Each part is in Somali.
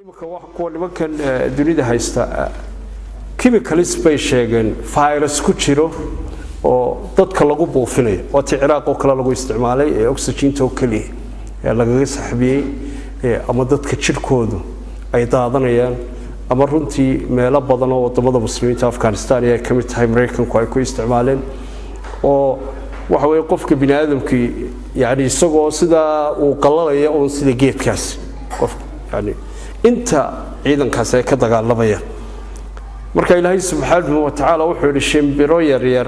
imika wax kuwa nimankan dunida haysta chemicals bay sheegeen virus ku jiro oo dadka lagu buufinayo oo Ciraaq oo kala lagu isticmaalay ee oxygen oo kaliya ee laga saxbiyay ama dadka jirkoodu ay daadanayaan ama runtii meelo badan oo wadamada muslimiinta Afghanistan ay ka mid tahay Mareykanku ay ku isticmaaleen oo waxa weeye qofka bini'aadamkii yaani isagoo sida uu qalalayo oo sida geedkaas qof yaani inta ciidankaas ay ka dagaalamayaan marka Ilaahay subhanahu wa ta'ala wuxuu yiri shimbiro yar yar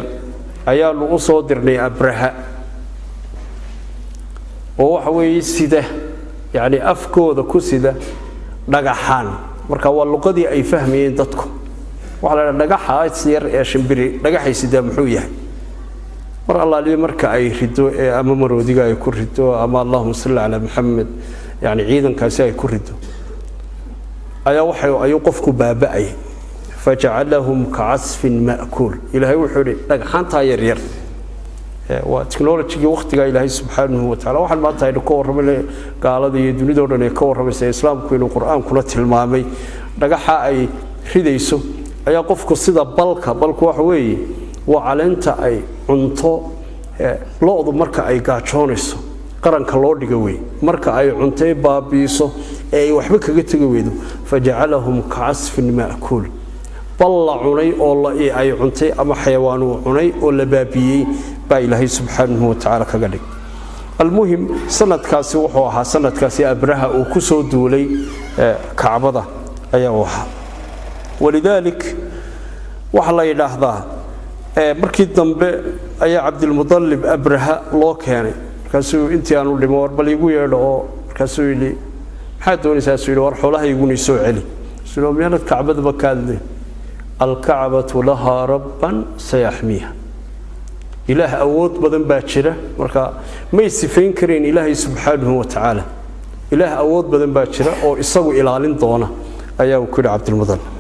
ayaa lagu soo dirnay Abraha oo waxa weeye sida yaani afkooda ku sida dhagaxaan marka waa luqadii ay fahmayeen dadku waxa la dhagaxa yar ee shimbiri dhagaxay sida muxuu yahay mar Allah li marka ay rido ama maroodiga ay ku rido ama Allahumma salli ala Muhammad yaani ciidankaasi ay ku rido ayaa waxa qofku baaba'ay faj'alahum ka'asfin ma'kul ilaahay wuxuu yiri dhagxanta yar yar waa technology waqtiga ilaahay subhanahu wa ta'ala waxaan ma tahay ka warramay gaalada iyo dunida oo dhan ee ka warramaysa islaamku inuu quraanku la tilmaamay dhagaxa ay ridayso ayaa qofku sida balku waxa weeye waa caleenta ay cunto loodu marka ay gaajoonayso qaranka loo dhiga way marka ay cuntay baabiiso ay waxba kaga tagay weedo faj'alahum ka'asfin ma'kul balla cunay oo la ay cuntay ama xayawaan uu cunay oo la baabiyay baa Ilaahay subhanahu wa ta'ala kaga dhig almuhim sanadkaasi wuxuu ahaa sanadkaasi Abraha uu ku soo duulay Kaabada ayaa waxa walidalik waxa la yiraahdaa markii dambe ayaa Abdul Muttalib Abraha loo keenay kaasoo intii aanu dhimo war bal igu yeedho oo kaasoo yiri maxaa doonaysaa soo war xoolaha igu soo celi soo meelad Kaabada bakaadle al-Kaabatu laha rabban sayahmiha ilaah awood badan baa jira marka ma isifeen kareen Ilaahay subhanahu wa ta'ala ilaah awood badan baa jira oo isagu ilaalin doona ayaa uu ku yiri Abdul Muttalib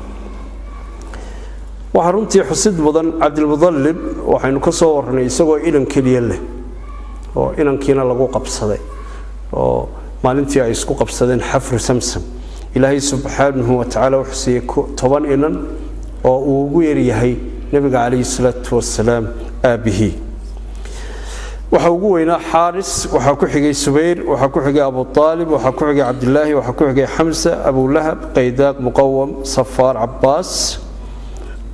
waxa runtii xusid mudan Abdul Muttalib waxaynu ka soo warnay isagoo ilan kaliya leh oo inankiina lagu qabsaday oo maalintii ay isku qabsadeen xafr samsam Ilaahay subhanahu wa ta'ala wuxuu siiyay 10 inan oo uu ugu yeeriyahay nabiga kaleey salatu wassalaam aabihi waxa ugu weynaa Haris waxa ku xigay Subayr waxa ku xigay Abu Talib waxa ku xigay Abdullah waxa ku xigay Hamza Abu Lahab Qaydaq Muqawwam Safar Abbas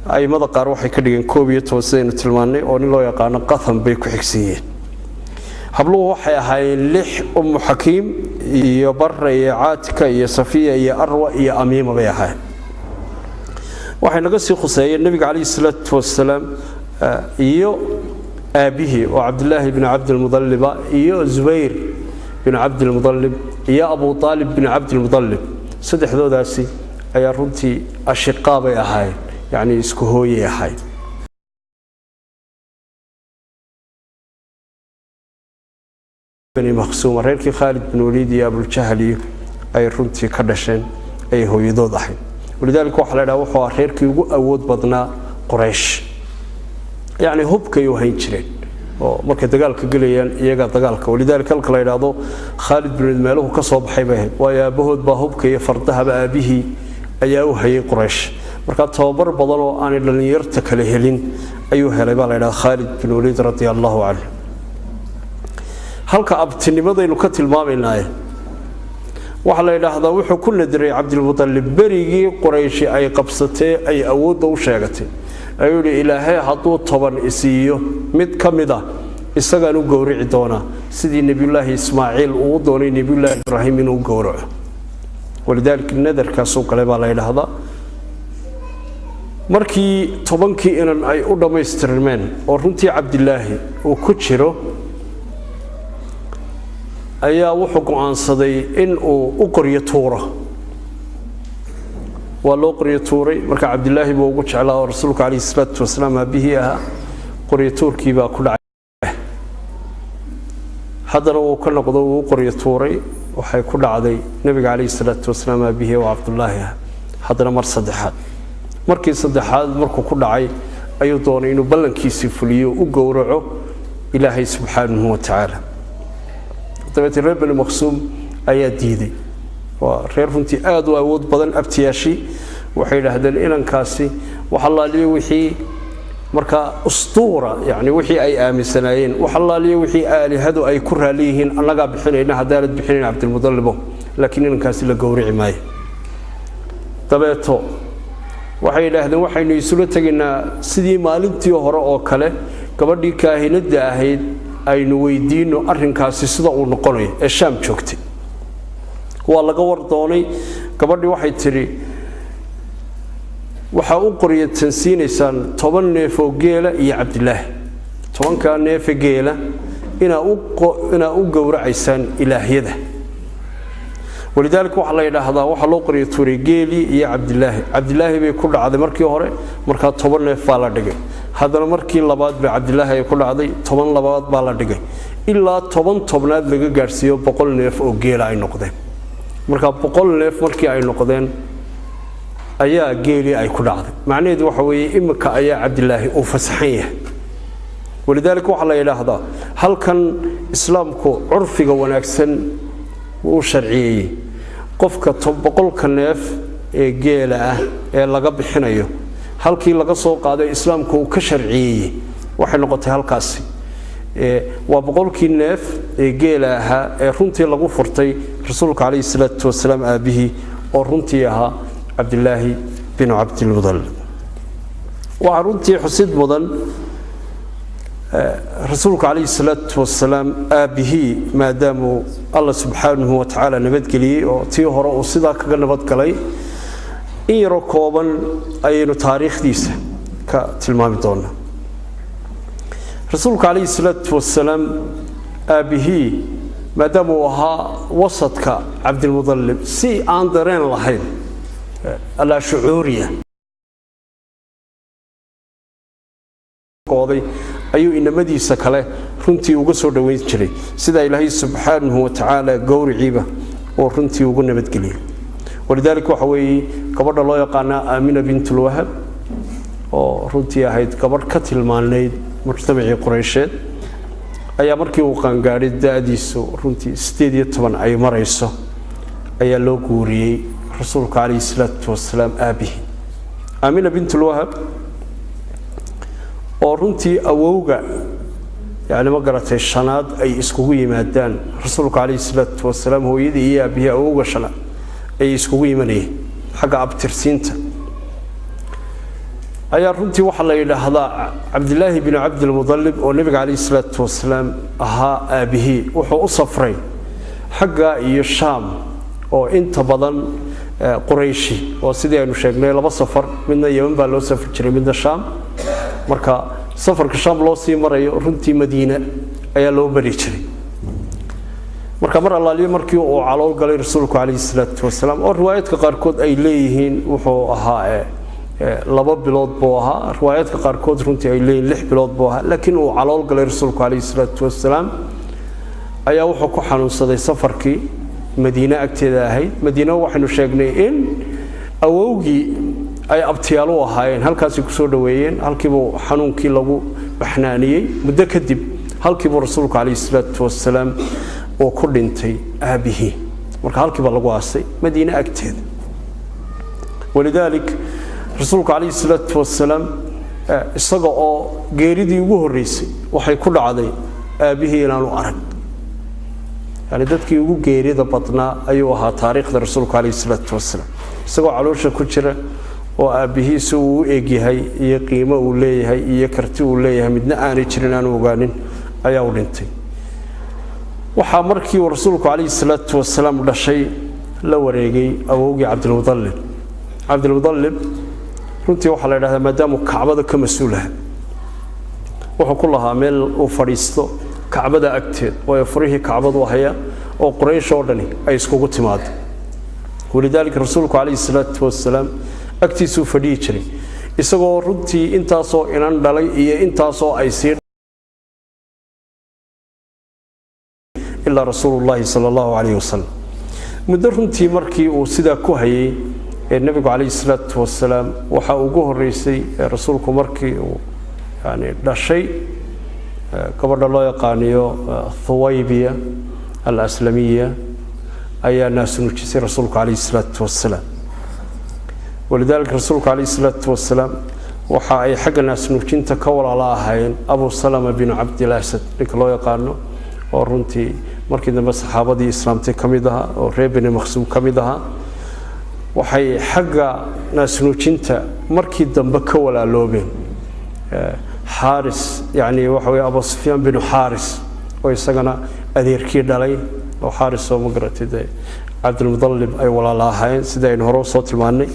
ay madaqaar waxay ka dhigeen 12 sidaynu tilmaanay oo nin loo yaqaan Qatham bay ku xigsiiyeen habluhu waxay ahaayeen 6 Hakim iyo Barra iyo Aatika iyo Safiya iyo Arwa iyo Amiima bay ahaayeen waxay naga sii khuseeyeen nabiga kaleey salatu wassalaam iyo aabihi oo Abdullah ibn Abdul Muttalib iyo Zubayr ibn Abdul Muttalib iyo Abu Talib ibn Abdul Muttalib saddexdoodaasi ayaa runtii ashiqa bay ahaayeen يعني isku hooyay ahayd bani Makhsum reerkii Khalid bin Walid iyo Abu Jahl ay runtii ka dhasheen ay hooyadood ahayd walidaalka waxa la yiraahdaa wuxuu reerkii ugu awood badnaa Quraysh يعني hubkay u hayn jireen oo markay dagaalka galayaan iyaga dagaalka walidaalka halka la yiraahdo Khalid bin Walid meeluhu ka soo baxay baa waa aabahood baa hubka iyo fardaha aabihi ayaa u hayay Quraysh marka tababar badan oo aan dhalinyarta kale helin ayuu helay baa la yiraahdaa Khalid bin Walid radiyallahu anhu halka abtinimadaynu ka tilmaameynaa waxa la yiraahdaa wuxuu ku nadiray Abdul Muttalib berigii Quraysh ay qabsatay ay awood u sheegatay ayuu Ilaahay haduu 10 isiyo mid kamida isagaan u gowrici doona sidii Nabiyullah Ismaaciil uu doonay Nabiyullah Ibrahim inuu gowraco walidaalka nadarka soo kale baa la yiraahdaa markii 10kii inan ay u dhameystirmeen oo runtii Abdullah uu ku jiro ayaa wuxuu go'aansaday in uu u qoriyo tuuro waa loo qoriyo tuuray marka Abdullah buu ugu jeclaa oo rasuulka kaleey salatu wassalaam abihi aha qoriyo tuurkii baa ku dhacay hadana uu ka noqdo uu qoriyo tuuray waxay ku dhacday nabiga kaleey salatu wassalaam abihi oo Abdullah hadana mar saddexaad markii saddexaad markuu ku dhacay ayuu doonay inuu ballankiisa fuliyo u gowraco Ilaahay subhanahu wa ta'ala tabatii Bani Makhsum ayaa diiday reer runtii aad u awood badan abtiyaashi waxay yiraahdeen inankaasi waxa la leeyahay wixii marka ustuura yani wixii ay aaminsanayeen waxa la leeyahay wixii aalihadu ay ku raaliyihiin annaga bixinayna hadaalad bixinayna Abdul Mudallib laakiin inankaasi la gowrici maayo dabeeto waxay yiraahdeen waxaynu isula tagnaa sidii maalintii hore oo kale gabadhii kaahinada ahayd aynu weydiino arrinkaasi sida uu noqonayo ee Shaam joogtay waa laga war doonay gabadhii waxay tiri waxa uu qoriyay tansiinaysan 10 neef oo geela iyo Cabdillah 10 ka neef geela ina u gowracaysan ilaahiyada ولذلك waxa la yiraahdaa waxa loo qoriyay tuuri geeli iyo Cabdillah bay ku dhacday markii hore marka 10 neef baa la dhigay hadana markii labaad ba Cabdillah ay ku dhacday 10 labaad baa la dhigay ilaa 10 tobnaad laga gaarsiiyo 100 neef oo geela ay noqdeen marka 100 neef markii ay noqdeen ayaa geeli ay ku dhacday macnaheedu waxa weeye imika ayaa Cabdillah uu fasaxan yahay ولذلك waxa la yiraahdaa halkan islaamku urfiga wanaagsan uu sharciyay qofka 100 neef ee geela ah ee laga bixinayo halkii laga soo qaaday islaamku uu ka sharciyay waxay noqotay halkaasi waa 100 neef ee geela ah ee runtii lagu furtay rasuulka kaleey salaatu wasalaam aabihi oo runtii ahaa Abdullah bin Abdul Mudallib waa runtii xusid mudan rasuulka kaleey salaatu wasalaam aabihi maadaama Allah subhanahu wa ta'ala nabad galiyay oo tii hore uu sida kaga nabad galay in yaro kooban aynu taariikhdiisa ka tilmaami doonaa rasuulka kaleey salaatu wasalaam aabihi maadaama uu ahaa wasadka Abdul Mudallib si aan dareen lahayn ala shucuuriya qooday ayuu inamadiisa kale runtii uga soo dhaweyn jiray sida Ilaahay subhanahu wa ta'ala gowriciiba oo runtii ugu nabad galiyay ولذلك waxa weey gabadha loo yaqaan Aamina bint al-Wahhab oo runtii ahayd gabadh ka tilmaanayd mujtamacii Quraysheed ayaa markii uu qaangaaray daadiisu runtii 18 ay marayso ayaa loo guuriyay rasuulka kaleey salaatu wasalaam aabihi Aamina bint al-Wahhab oo runtii awowga يعني ما قرأت الشناد أي إسكوي مادان رسولك عليه الصلاة والسلام هو يدي إياه بها أوغ شناد أي إسكوي مني حق أبترسينت أي رمتي وحلا إلى هذا عبد الله بن عبد المطلب والنبي عليه الصلاة والسلام أها أبيه وحو صفرين حق الشام أو أنت بدن قريشي وسيدي أنو شاكنا لما سفر من يوم بالو سفر جري من الشام مركا سفر كشام لو سي مراي runtii Madiina ayaa loo bari jiray marka mar Allah leeyahay markii uu calool galay rasuulku kaleey salaatu wasalaam oo riwaayadka qaar kood ay leeyihiin wuxuu ahaa 2 bilood buu ahaa riwaayadka qaar kood runtii ay leeyihiin 6 bilood buu ahaa laakiin uu calool galay rasuulku kaleey salaatu wasalaam ayaa wuxuu ku xanuunsaday safarkii Madiina agteeda ahayd Madiina waxaanu sheegnay in awowgii ay abtiyaal u ahaayeen halkaas ku soo dhaweeyeen halkiiba xanuunkii lagu baxnaaniyay muddo kadib halkiiba rasuulku kaleey salaatu wasalaam oo ku dhintay aabihi marka halkiiba lagu aasay Madiina agteeda ولذلك rasuulku kaleey salaatu wasalaam isaga oo geeridii ugu horeysay waxay ku dhacday aabihi inaanu arag yani dadkii ugu geerida badnaa ayuu ahaa taariikhda rasuulku kaleey salaatu wasalaam isagoo caloosha ku jira oo aabihiisu uu eegyahay iyo qiimo uu leeyahay iyo karti uu leeyahay midna aan jirin aan ogaanin ayaa u dhintay waxa markii uu rasuulku kaleey salaatu wasalaam dhashay la wareegay awowgii Abdul Mudallib runtii waxa la yiraahdaa maadaama Kacbada ka mas'uulaha wuxuu ku lahaa meel uu fadhiisto Kacbada agteed oo furihii Kacbadu haya oo Quraysh oo dhani ay iskugu timaado ولذلك rasuulku kaleey salaatu wasalaam agtiisu fadhii jiray isagoo runtii intaasoo inan dhalay iyo intaasoo ay sii illa rasuulullaahi sallallahu alayhi wasallam muddo runtii markii uu sida ku hayay nabiga kaleey salaatu wasalaam waxa ugu horeysay rasuulku markii uu yani dhashay gabadha loo yaqaaniyo Thuwaybiya al-Aslamiyya ayaa naasnuujisay rasuulku calayhi salaatu wasalaam walidaalika rasuulku calayhi salaatu wasalaam waxa ay xagga naasnuujinta ka walaala ahaayeen abu salama bin cabdil asad ninka loo yaqaano oo runtii markii dambe saxaabadii islaamtay ka mid ahaa oo reer bani maqsuum ka mid ahaa waxay xagga naasnuujinta markii dambe ka walaaloobeen xaaris yani waxa weeye abu sufyaan bin xaaris oo isagana adeerkii dhalay oo xaaris oo magaratay cabdilmudallib ay walaala ahaayeen sida aynu hore usoo tilmaannay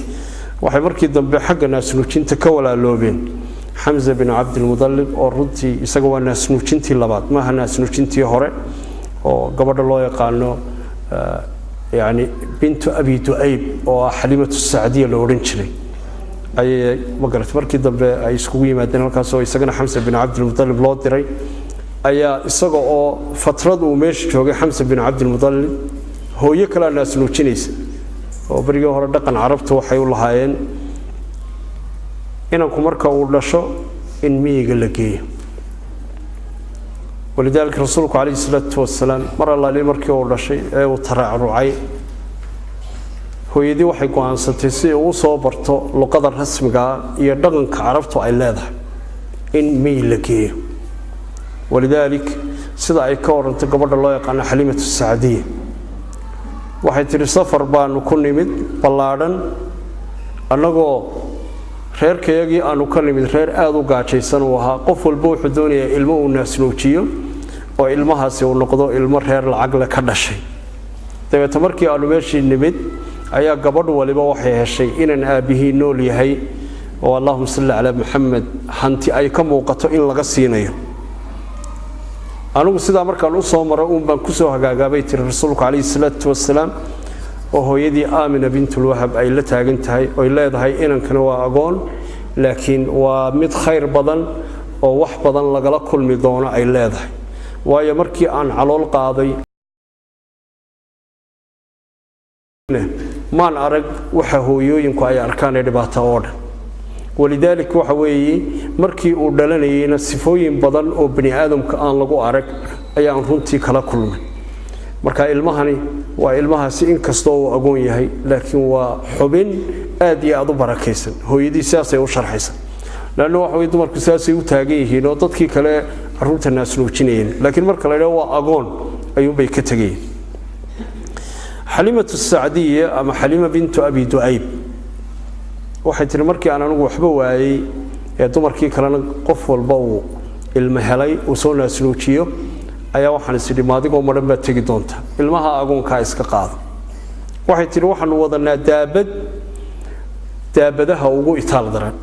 waxay markii dambe xagga naasnuujinta ka walaaloobeen xamza bin cabdilmudallib oo runtii isaga waa naasnuujintii labaad maaha naasnuujintii hore oo gabadha loo yaqaano yani bintu abi du'ayb oo xaliimatu sacdiya la odhan jiray ayay magaratay markii dambe ay iskugu yimaadeen halkaas oo isagana xamza bin cabdilmudallib loo diray ayaa isaga oo fatrad uu meesha joogay xamza bin cabdilmudallib hooyo kala naasnuujinaysa oo barigii hore dhaqan carabtu waxay u lahaayeen inanku marka uu dhasho in miyiga la geeyo walidaalika rasuulku calayhi salaatu wasalaam mar allaali markii uu dhashay ee uu taraacrucay hooyadii waxay go'aansatay si uu soo barto luqada rasmiga iyo dhaqanka carabtu ay leedahay in miyi la geeyo walidaalika sida ay ka warantay gabadha loo yaqaano xaliimatu sacdiya waxay tiri safar baanu ku nimid ballaadhan annagoo reerkayagii aanu ka nimid reer aada u gaajaysan uu ahaa qof walba wuxuu doonayaa ilmo uu naasnuujiyo oo ilmahaasi uu noqdo ilmo reer lacag le ka dhashay dabeeta markii aanu meeshii nimid ayaa gabadh waliba waxay heshay inaan aabbihii nool yahay oo allahuma salli calaa maxamed hanti ay ka muuqato in laga siinayo anigu sidaa markaan u soo maro uun baan ku soo hagaagaabay tiri rasuulku calayhi salaatu wasalaam oo hooyadii aamina bintulwahab ay la taagan tahay oy leedahay inankana waa agoon laakiin waa mid khayr badan oo wax badan lagala kulmi doono ay leedahay waayo markii aan calool qaaday maan arag waxa hooyooyinku ay arkaan ee dhibaato oo dhan walidaalika waxa weeye markii uu dhalanayayna sifooyin badan oo bani aadamka aan lagu arag ayaan runtii kala kulmay marka ilmahani waa ilmahaasi inkastoo uu agoon yahay laakiin waa xubin aad iyo aad u barakaysan hooyadii sidaasay u sharxaysa laanna waxa weeye dumarku sidaasay u taagan yihiin oo dadkii kale carruurta naasnuujinayeen laakiin marka la yidhaho waa agoon ayuunbay ka tegayeen xaliimatu sacdiya ama xaliima bintu abi du'ayb waxay tiri markii aan anigu waxba waayey ee dumarkii kalena qof walba uu ilmo helay uu soo naasnuujiyo ayaa waxaan isidhi maadigoo madhan baad tegi doonta ilmaha agoonkaa iska qaado waxay tiri waxaanu wadanaa daabadaha ugu itaal daran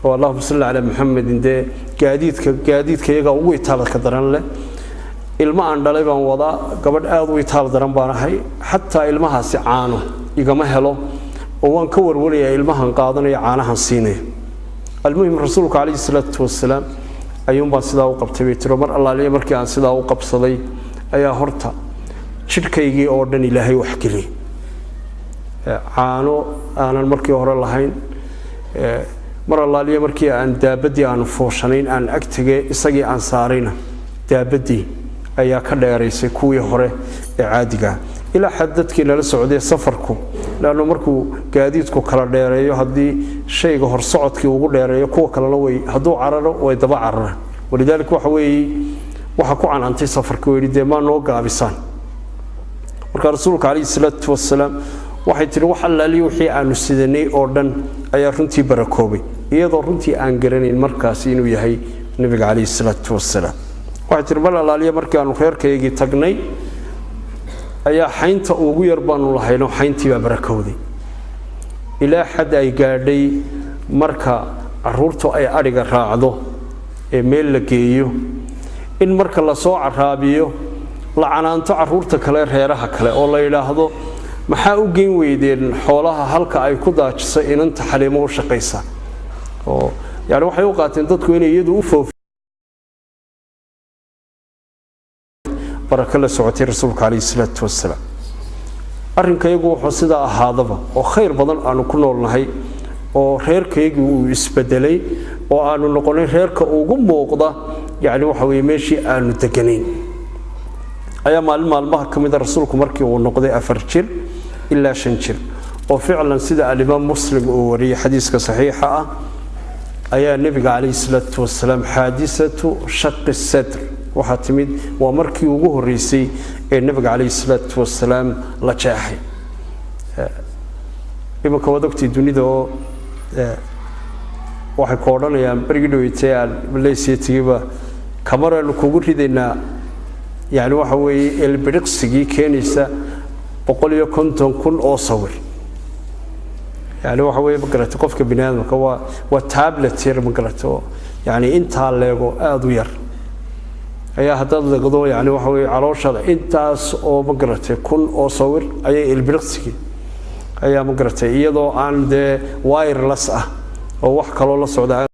oo allahuma salli calaa maxamedin dee gaadiidka iyagaa ugu itaalka daran leh ilmo aan dhalay baan wadaa gabadh aad u itaal daran baan ahay xataa ilmahaasi caano igama helo oo waan ka warwarayaa ilmahan qaadanaya caanahan siinaya almuhim rasuulku calayhi salaatu wasalaam ayuunbaan sidaa u qabtay bay tiro mar allaaliya markii aan sidaa u qabsaday ayaa horta jidhkaygii oo dhan ilaahay wax geliyey caano aanan markii hore lahayn mar allaaliya markii aan daabadii aan fooshanayn aan ag tegay isagii aan saarayna daabadii ayaa ka dheeraysay kuwii hore ee caadiga ilaa xad dadkii nala socday safarku laanno markuu gaadiidku kala dheereeyo haddii shayga hor socodkii ugu dheereeyo kuwa kalena way hadduu cararo way daba cararaan walidaalika waxa weeye waxa ku canantay safarka weeyii dee maa noo gaabisaan marka rasuulka calayhi salaatu wasalaam waxay tiri wax allaaliyo wixii aanu sidanay oo dhan ayaa runtii barakoobay iyadoo runtii aan garanayn markaasi inuu yahay nabiga calayhi salaatu wasalaam waxay tiri mar allaaliya markii aanu reerkaygii tagnay ayaa xaynta ugu yar baanu lahayno xayntii baa barakowday ilaa xad ay gaadhay marka carruurtu ay adhiga raacdo ee meel la geeyo in marka la soo caraabiyo la canaanto carruurta kale reeraha kale oo la yidhaahdo maxaa u geyn weydeen xoolaha halka ay ku daajiso inanta xaliimo u shaqaysa oo yani waxay u qaateen dadku inay iyadu u foof baraka la socotay rasuulka calayhi salaatu wasalaam arrinkaygu wuxuu sidaa ahaadaba oo khayr badan aanu ku noolnahay oo reerkaygii uu isbedelay oo aanu noqonay reerka ugu muuqda yani waxa weeye meeshii aanu deganayn ayaa maalmaha kamid rasuulku markii uu noqday 4 jir ilaa 5 jir oo ficlan sida al-Imam Muslim uu wariyay xadiiska saxiixa ah ayaa nabiga kaleey salaatu wasalaam xaadisatu shaq as-sadr waxa timid waa markii ugu horeysay ee nabiga kaleey salaatu wasalaam la jeexay imaka wadagtii dunida oo waxay ku oranayaan barigi dhaweytay Malaysia kamera kugu rideena يعني waxa weeye elbiriqsigii keenaysa 150,000 oo sawir يعني waxa weeye magarata qofka binaadamka waa tablet yar magarato يعني inta leego aad u yar ayaa hadad lagado يعني waxa weeye calooshada intaas oo magarata 1,000 oo sawir ayay elbiriqsigii ayaa magarata iyadoo aan de wireless ah oo wax kale la socda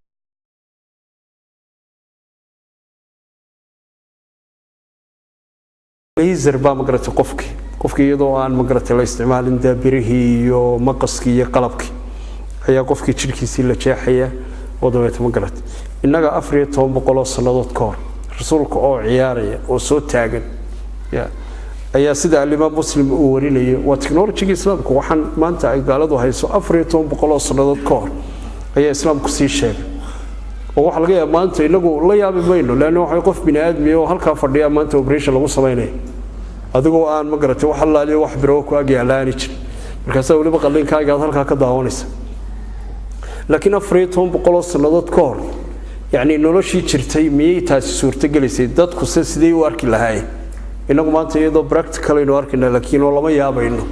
laser ba magarata qofki iyadoo aan magarata la isticmaalin daabirihii iyo maqaskii iyo qalabkii ayaa qofkii jirkiisii la jeexaya wadaweeta magarata inaga 1400 sanadood ka hor rasuulka oo ciyaaraya oo soo taagan ayaa sida al-Imam Muslim uu warinayay waa technology islaamku waxaan maanta ay gaaladu hayso 1400 sanadood ka hor ayaa islaamku sii sheegay oo waxa laga yaabaa maanta inagu la yaabi mayno laana waxa qof bini'aadmi oo halka fadhiya maanta operation lagu sameeyay adigoo aan magarata wax laaliyo wax biro ku agyaalaani jir markaas waliba qallinkaaga halka ka daawanaysa laakiin 1400 sanadood ka hor yani noloshii jirtay miyay taasi suurta galisay dadku sidii u arki lahaayeen inagu maanta iyadoo practical inuu arkina laakiin lama yaabayno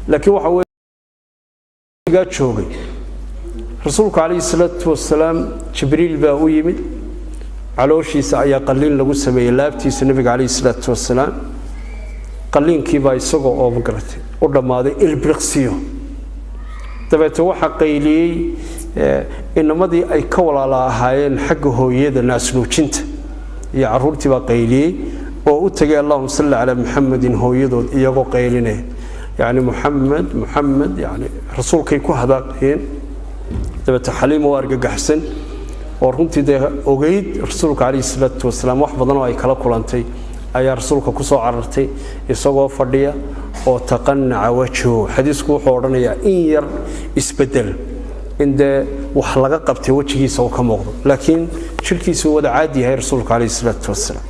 laakiin waxa weeye joogay rasuulku kaleey salaatu wasalaam jibriil baa u yimid calooshiisa ayaa qalliin lagu sameeyay laabtiisa nabiga kaleey salaatu wasalaam qalliinkii baa isagoo oo magaratay u dhamaaday ilbriqsiyo dabeeto waxa qayliyay inamadii ay ka walaala ahaayeen xagga hooyada naasnuujinta iyo caruurtii baa qayliyay oo u tagay Allahumma salli ala Muhammadin hooyadood iyagoo qaylinay yani Muhammad yani rasuulkay ku hadaaqeen dabeeto xaliim oo argagaxsan oo runtii ogeyd rasuulka kaleey salaatu wasalaam wax badan oo ay kala kulantay ayaa rasuulka ku soo carartay isagoo fadhiya oo taqannaca wajhu xadiisku wuxuu oranayaa in yar isbedel inda wax laga qabtay wajigiisa oo ka muuqdo laakiin jirkiisu wada caadi yahay rasuulka kaleey salaatu wasalaam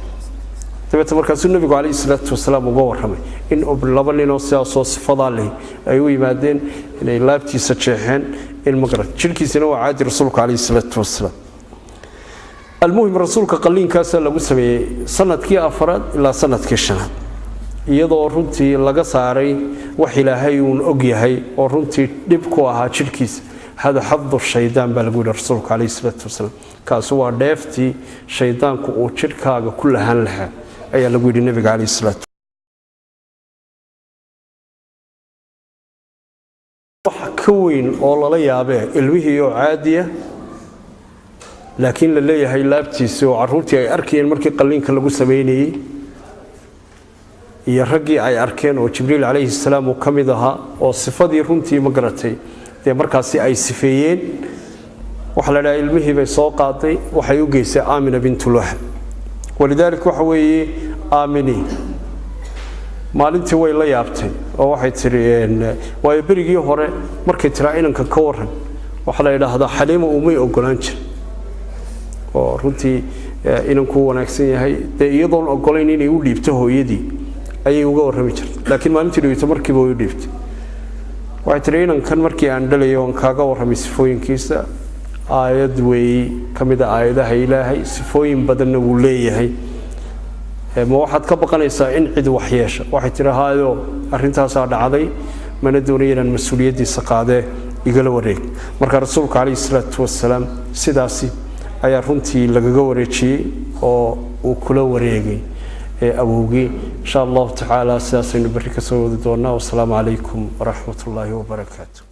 dabeeto markaas nabiga kaleey salaatu wasalaam uga waramay in laba nin oo soo sifada leh ay u yimaadeen inay laabtiisa jeexeen in magarad jirkiisana waa caadi rasuulka kaleey salaatu wasalaam المهم رسولك قلين كاسا لغو سمي سندكي أفراد إلا سندكي شناد iyadoo runtii laga saaray wax ilaahay uu og yahay oo runtii dib ku ahaa jirkiis hada xaddu shaydaan baa lagu yiri rasuulka kaleey salaatu wasalaam kaas waa dheeftii shaydaanku uu jirkaaga ku lahan lahaa ayaa lagu yiri nabiga kaleey salaatu wax ka weyn oo lala yaabay ilmihii oo caadiya laakiin la leeyahay laabtiisa oo caruurtii ay arkeen markii qalliinka lagu sameeyay iyo ragii ay arkeen oo jibriil kaleey salaam uu kamid ahaa oo sifadii runtii ma garatay markaasi ay sifeeyeen waxa la ilaahay ilmihii bay soo qaaday waxay u geysay Aamina bint Luhab walidaalka waxa weeye Aamini maalintii way la yaabtay oo waxay tiriyeen way berigii hore markay tiraa inanka ka waran waxa la yiraahdaa Xaliima umay ogolaan jir oo runtii inanku wanaagsan yahay iyadoo ogolayn inay u dhiibto hooyadii ayay uga warrami jirtay laakiin maalintii dhiibto markii buu u dhiibtay waxay tiriyeen inankan markii aan dhalayo aan kaaga warramay sifooyinkiisa aayad way kamida aayadaha Ilaahay sifooyin badan uu leeyahay ma waxaad ka baqanaysaa in cid wax yeesho waxay tiraahayo arintaas dhacday mana doonayaan mas'uuliyadiisa qaadee igala wareeg marka rasuulka kaleey salaatu wasalaam sidaasi ayaa runtii lagaga wareejiyay oo uu kula wareegay awowgii insha Allah ta'ala sidaasaynu bari ka soo wadi doonaa. Wassalaamu alaykum wa rahmatullahi wa barakaatuh.